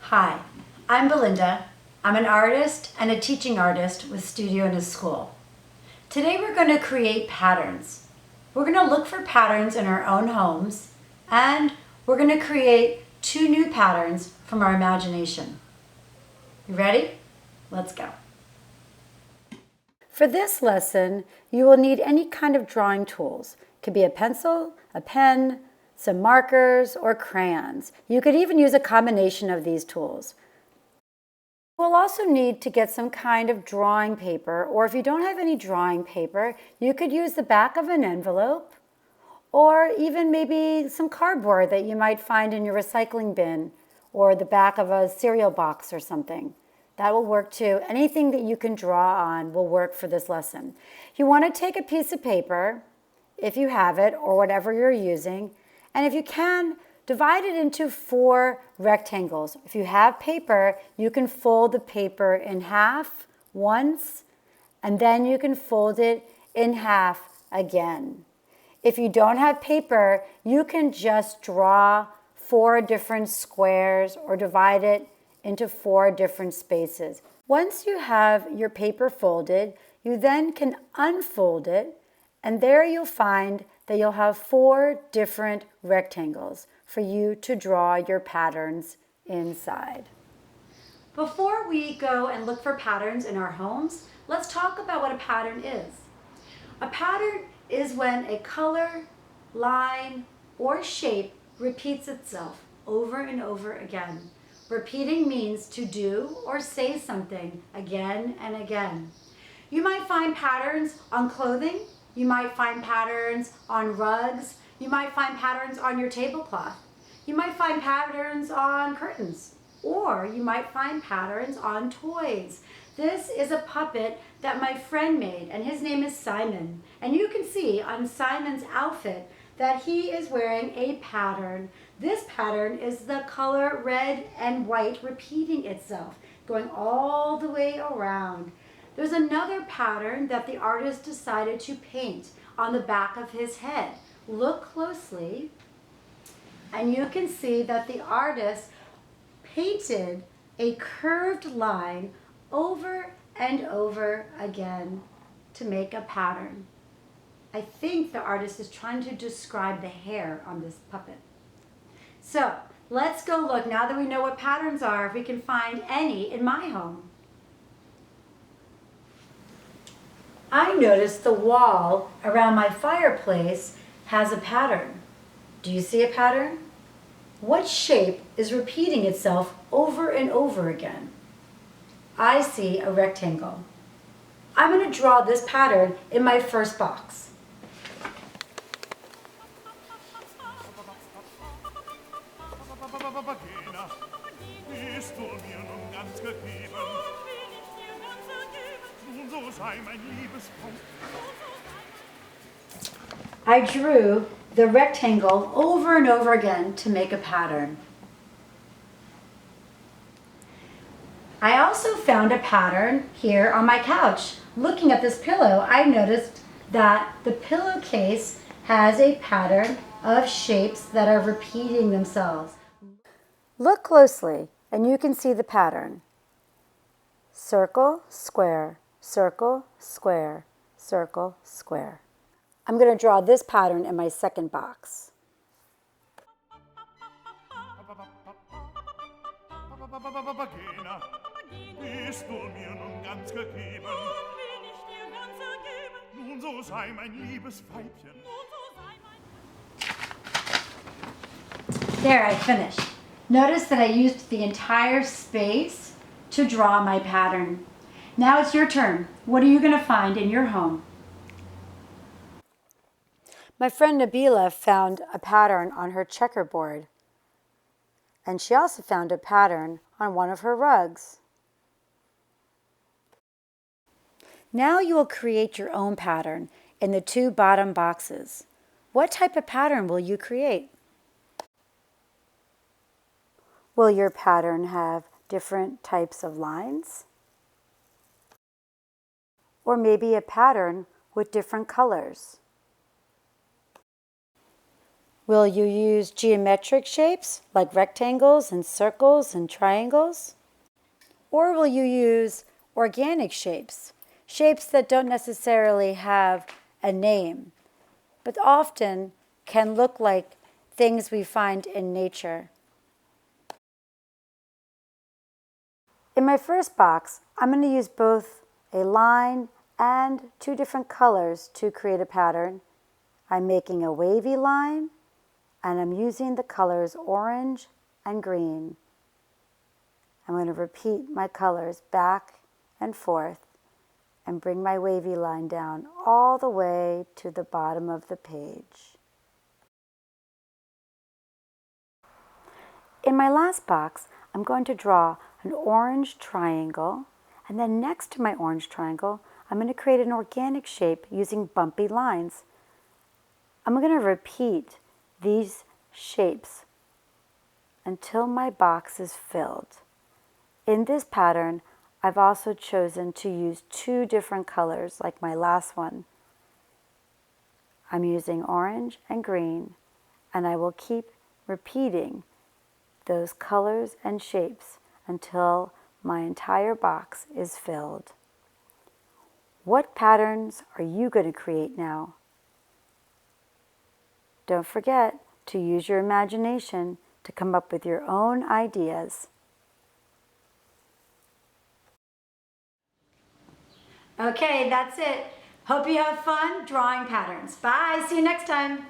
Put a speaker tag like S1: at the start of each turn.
S1: Hi, I'm Belinda. I'm an artist and a teaching artist with Studio in a School. Today we're going to create patterns. We're going to look for patterns in our own homes, and we're going to create 2 new patterns from our imagination. You ready? Let's go. For this lesson, you will need any kind of drawing tools. It could be a pencil, a pen, some markers, or crayons. You could even use a combination of these tools. We'll also need to get some kind of drawing paper, or if you don't have any drawing paper, you could use the back of an envelope, or even maybe some cardboard that you might find in your recycling bin, or the back of a cereal box or something. That will work too. Anything that you can draw on will work for this lesson. You want to take a piece of paper, if you have it, or whatever you're using, and if you can, divide it into 4 rectangles. If you have paper, you can fold the paper in half once, and then you can fold it in half again. If you don't have paper, you can just draw 4 different squares or divide it into 4 different spaces. Once you have your paper folded, you then can unfold it, and there you'll find that you'll have 4 different rectangles for you to draw your patterns inside. Before we go and look for patterns in our homes, let's talk about what a pattern is. A pattern is when a color, line, or shape repeats itself over and over again. Repeating means to do or say something again and again. You might find patterns on clothing. You might find patterns on rugs. You might find patterns on your tablecloth. You might find patterns on curtains, or you might find patterns on toys. This is a puppet that my friend made, and his name is Simon. And you can see on Simon's outfit that he is wearing a pattern. This pattern is the color red and white repeating itself, going all the way around. There's another pattern that the artist decided to paint on the back of his head. Look closely, and you can see that the artist painted a curved line over and over again to make a pattern. I think the artist is trying to describe the hair on this puppet. So let's go look, now that we know what patterns are, if we can find any in my home. I noticed the wall around my fireplace has a pattern. Do you see a pattern? What shape is repeating itself over and over again? I see a rectangle. I'm going to draw this pattern in my first box. I drew the rectangle over and over again to make a pattern. I also found a pattern here on my couch. Looking at this pillow, I noticed that the pillowcase has a pattern of shapes that are repeating themselves. Look closely and you can see the pattern. Circle, square, circle, square, circle, square. I'm going to draw this pattern in my second box. There, I finished. Notice that I used the entire space to draw my pattern. Now it's your turn. What are you going to find in your home? My friend Nabila found a pattern on her checkerboard, and she also found a pattern on one of her rugs. Now you will create your own pattern in the 2 bottom boxes. What type of pattern will you create? Will your pattern have different types of lines? Or maybe a pattern with different colors? Will you use geometric shapes like rectangles and circles and triangles? Or will you use organic shapes, shapes that don't necessarily have a name, but often can look like things we find in nature? In my first box, I'm going to use both a line and two different colors to create a pattern. I'm making a wavy line, and I'm using the colors orange and green. I'm going to repeat my colors back and forth and bring my wavy line down all the way to the bottom of the page. In my last box, I'm going to draw an orange triangle, and then next to my orange triangle, I'm going to create an organic shape using bumpy lines. I'm going to repeat these shapes until my box is filled. In this pattern, I've also chosen to use two different colors like my last one. I'm using orange and green, and I will keep repeating those colors and shapes until my entire box is filled. What patterns are you going to create now? Don't forget to use your imagination to come up with your own ideas. Okay, that's it. Hope you have fun drawing patterns. Bye. See you next time.